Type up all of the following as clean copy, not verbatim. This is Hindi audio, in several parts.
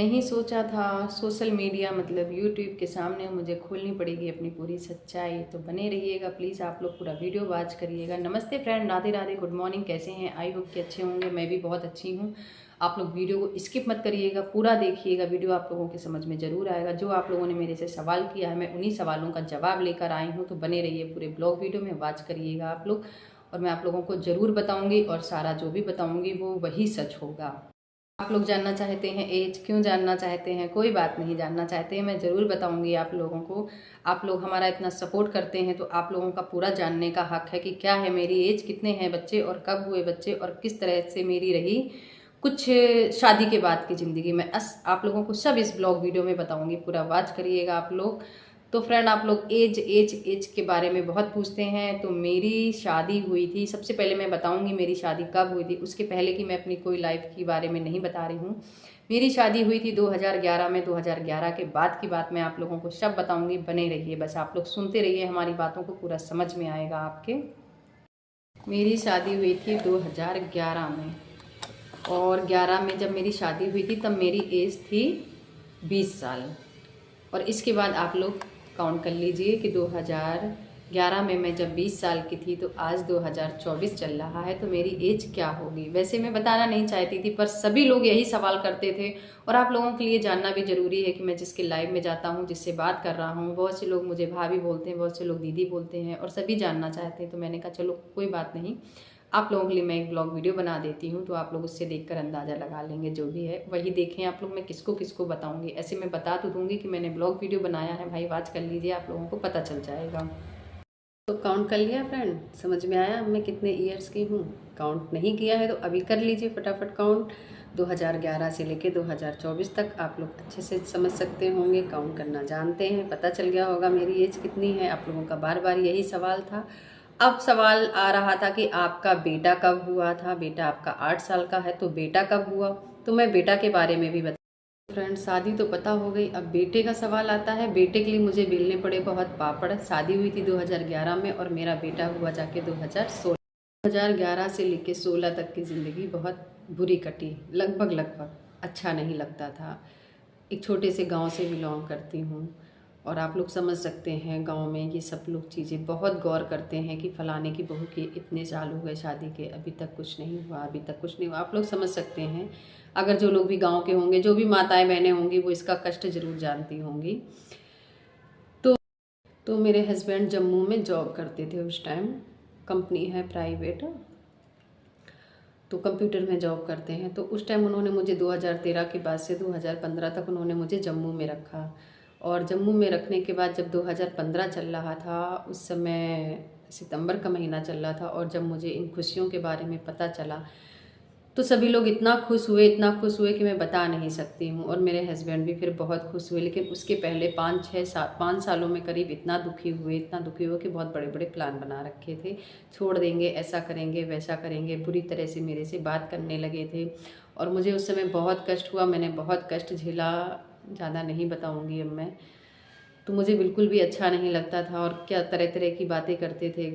नहीं सोचा था सोशल मीडिया मतलब यूट्यूब के सामने मुझे खोलनी पड़ेगी अपनी पूरी सच्चाई। तो बने रहिएगा प्लीज़, आप लोग पूरा वीडियो वॉच करिएगा। नमस्ते friend, Radhe Radhe, good morning, कैसे हैं? आई होप कि अच्छे होंगे। मैं भी बहुत अच्छी हूँ। आप लोग वीडियो को स्किप मत करिएगा, पूरा देखिएगा। वीडियो आप लोगों के समझ में ज़रूर आएगा। जो आप लोगों ने मेरे से सवाल किया है मैं उन्हीं सवालों का जवाब लेकर आई हूँ। तो बने रहिए पूरे ब्लॉग वीडियो में, वॉच करिएगा आप लोग। और मैं आप लोगों को ज़रूर बताऊँगी और सारा जो भी बताऊँगी वो वही सच होगा। आप लोग जानना चाहते हैं एज, क्यों जानना चाहते हैं? कोई बात नहीं, जानना चाहते हैं मैं ज़रूर बताऊंगी आप लोगों को। आप लोग हमारा इतना सपोर्ट करते हैं तो आप लोगों का पूरा जानने का हक है कि क्या है मेरी एज, कितने हैं बच्चे और कब हुए बच्चे और किस तरह से मेरी रही कुछ शादी के बाद की ज़िंदगी में। आप लोगों को सब इस ब्लॉग वीडियो में बताऊंगी, पूरा वॉच करिएगा आप लोग। तो फ्रेंड, आप लोग एज एज एज के बारे में बहुत पूछते हैं। तो मेरी शादी हुई थी, सबसे पहले मैं बताऊंगी मेरी शादी कब हुई थी। उसके पहले कि मैं अपनी कोई लाइफ के बारे में नहीं बता रही हूँ। मेरी शादी हुई थी 2011 में। 2011 के बाद की बात मैं आप लोगों को सब बताऊंगी। बने रहिए, बस आप लोग सुनते रहिए, हमारी बातों को पूरा समझ में आएगा आपके। मेरी शादी हुई थी 2011 में, और 11 में जब मेरी शादी हुई थी तब मेरी एज थी 20 साल। और इसके बाद आप लोग काउंट कर लीजिए कि 2011 में मैं जब 20 साल की थी तो आज 2024 चल रहा है, तो मेरी एज क्या होगी। वैसे मैं बताना नहीं चाहती थी पर सभी लोग यही सवाल करते थे। और आप लोगों के लिए जानना भी ज़रूरी है कि मैं जिसके लाइव में जाता हूँ, जिससे बात कर रहा हूँ, बहुत से लोग मुझे भाभी बोलते हैं, बहुत से लोग दीदी बोलते हैं और सभी जानना चाहते हैं। तो मैंने कहा चलो कोई बात नहीं, आप लोगों के लिए मैं एक ब्लॉग वीडियो बना देती हूँ। तो आप लोग उससे देखकर अंदाज़ा लगा लेंगे, जो भी है वही देखें आप लोग। मैं किसको किसको बताऊँगी, ऐसे मैं बता तो दूँगी कि मैंने ब्लॉग वीडियो बनाया है, भाई वॉच कर लीजिए, आप लोगों को पता चल जाएगा। तो काउंट कर लिया फ्रेंड, समझ में आया मैं कितने ईयर्स की हूँ? काउंट नहीं किया है तो अभी कर लीजिए फटाफट काउंट। 2011 से लेके 2024 तक आप लोग अच्छे से समझ सकते होंगे, काउंट करना जानते हैं, पता चल गया होगा मेरी एज कितनी है। आप लोगों का बार बार यही सवाल था। अब सवाल आ रहा था कि आपका बेटा कब हुआ था। बेटा आपका 8 साल का है, तो बेटा कब हुआ, तो मैं बेटा के बारे में भी बता। फ्रेंड, शादी तो पता हो गई, अब बेटे का सवाल आता है। बेटे के लिए मुझे बेलने पड़े बहुत पापड़। शादी हुई थी 2011 में और मेरा बेटा हुआ जाके 2016। 2011 से लेके 16 तक की ज़िंदगी बहुत बुरी कटी, लगभग अच्छा नहीं लगता था। एक छोटे से गांव से बिलोंग करती हूँ और आप लोग समझ सकते हैं गांव में ये सब लोग चीज़ें बहुत गौर करते हैं कि फलाने की बहू के इतने साल हो गए शादी के, अभी तक कुछ नहीं हुआ, अभी तक कुछ नहीं हुआ। आप लोग समझ सकते हैं, अगर जो लोग भी गांव के होंगे, जो भी माताएं बहनें होंगी, वो इसका कष्ट ज़रूर जानती होंगी। तो मेरे हस्बैंड जम्मू में जॉब करते थे उस टाइम, कंपनी है प्राइवेट, तो कंप्यूटर में जॉब करते हैं। तो उस टाइम उन्होंने मुझे 2013 के बाद से 2015 तक उन्होंने मुझे जम्मू में रखा। और जम्मू में रखने के बाद जब 2015 चल रहा था, उस समय सितंबर का महीना चल रहा था, और जब मुझे इन खुशियों के बारे में पता चला तो सभी लोग इतना खुश हुए, इतना खुश हुए कि मैं बता नहीं सकती हूँ। और मेरे हस्बैंड भी फिर बहुत खुश हुए। लेकिन उसके पहले 5 सालों में करीब इतना दुखी हुए कि बहुत बड़े बड़े प्लान बना रखे थे। छोड़ देंगे, ऐसा करेंगे, वैसा करेंगे, बुरी तरह से मेरे से बात करने लगे थे। और मुझे उस समय बहुत कष्ट हुआ, मैंने बहुत कष्ट झेला, ज़्यादा नहीं बताऊँगी अब मैं। तो मुझे बिल्कुल भी अच्छा नहीं लगता था और क्या तरह तरह की बातें करते थे,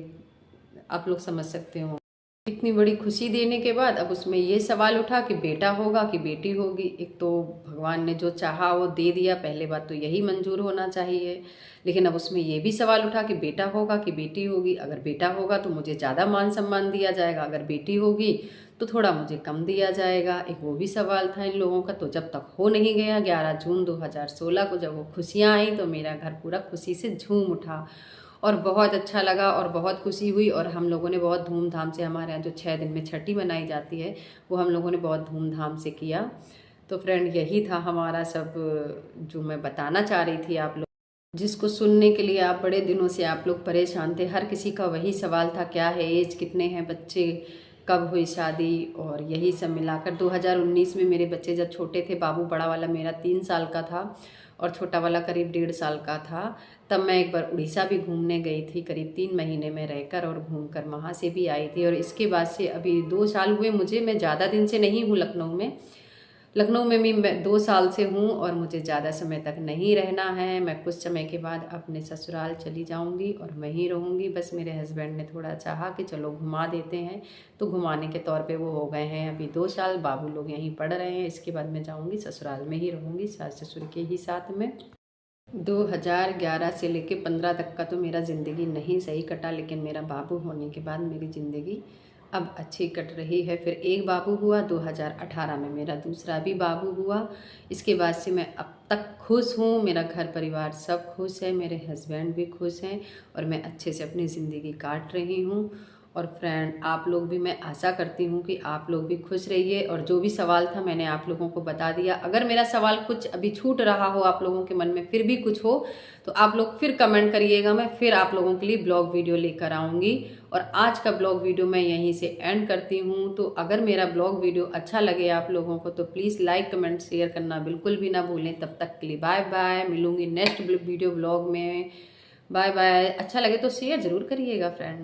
आप लोग समझ सकते हो। इतनी बड़ी खुशी देने के बाद अब उसमें ये सवाल उठा कि बेटा होगा कि बेटी होगी। एक तो भगवान ने जो चाहा वो दे दिया, पहले बात तो यही मंजूर होना चाहिए। लेकिन अब उसमें ये भी सवाल उठा कि बेटा होगा कि बेटी होगी। अगर बेटा होगा तो मुझे ज़्यादा मान सम्मान दिया जाएगा, अगर बेटी होगी तो थोड़ा मुझे कम दिया जाएगा, एक वो भी सवाल था इन लोगों का। तो जब तक हो नहीं गया, 11 जून 2016 को जब वो खुशियाँ आई तो मेरा घर पूरा खुशी से झूम उठा और बहुत अच्छा लगा और बहुत खुशी हुई। और हम लोगों ने बहुत धूमधाम से, हमारे यहाँ जो 6 दिन में छठी मनाई जाती है वो हम लोगों ने बहुत धूमधाम से किया। तो फ्रेंड, यही था हमारा सब जो मैं बताना चाह रही थी आप लोग, जिसको सुनने के लिए आप बड़े दिनों से आप लोग परेशान थे। हर किसी का वही सवाल था, क्या है एज, कितने हैं बच्चे, कब हुई शादी। और यही सब मिलाकर 2019 में मेरे बच्चे जब छोटे थे, बाबू बड़ा वाला मेरा 3 साल का था और छोटा वाला करीब 1.5 साल का था, तब मैं एक बार उड़ीसा भी घूमने गई थी, करीब 3 महीने में रहकर और घूमकर वहाँ से भी आई थी। और इसके बाद से अभी 2 साल हुए मुझे, मैं ज़्यादा दिन से नहीं हूँ लखनऊ में। लखनऊ में भी मैं 2 साल से हूँ और मुझे ज़्यादा समय तक नहीं रहना है। मैं कुछ समय के बाद अपने ससुराल चली जाऊँगी और वहीं रहूँगी। बस मेरे हस्बैंड ने थोड़ा चाहा कि चलो घुमा देते हैं, तो घुमाने के तौर पे वो हो गए हैं अभी 2 साल। बाबू लोग यहीं पढ़ रहे हैं। इसके बाद मैं जाऊँगी ससुराल में ही रहूँगी, सास ससुर के ही साथ में। 2011 से लेके 15 तक का तो मेरा ज़िंदगी नहीं सही कटा, लेकिन मेरा बाबू होने के बाद मेरी ज़िंदगी अब अच्छी कट रही है। फिर एक बाबू हुआ, 2018 में मेरा दूसरा भी बाबू हुआ। इसके बाद से मैं अब तक खुश हूँ, मेरा घर परिवार सब खुश है, मेरे हस्बैंड भी खुश हैं और मैं अच्छे से अपनी ज़िंदगी काट रही हूँ। और फ्रेंड, आप लोग भी, मैं आशा करती हूँ कि आप लोग भी खुश रहिए। और जो भी सवाल था मैंने आप लोगों को बता दिया। अगर मेरा सवाल कुछ अभी छूट रहा हो आप लोगों के मन में, फिर भी कुछ हो, तो आप लोग फिर कमेंट करिएगा, मैं फिर आप लोगों के लिए ब्लॉग वीडियो लेकर आऊँगी। और आज का ब्लॉग वीडियो मैं यहीं से एंड करती हूँ। तो अगर मेरा ब्लॉग वीडियो अच्छा लगे आप लोगों को तो प्लीज़ लाइक कमेंट शेयर करना बिल्कुल भी ना भूलें। तब तक के लिए बाय बाय, मिलूँगी नेक्स्ट वीडियो ब्लॉग में। Bye bye. अच्छा लगे तो शेयर ज़रूर करिएगा फ्रेंड।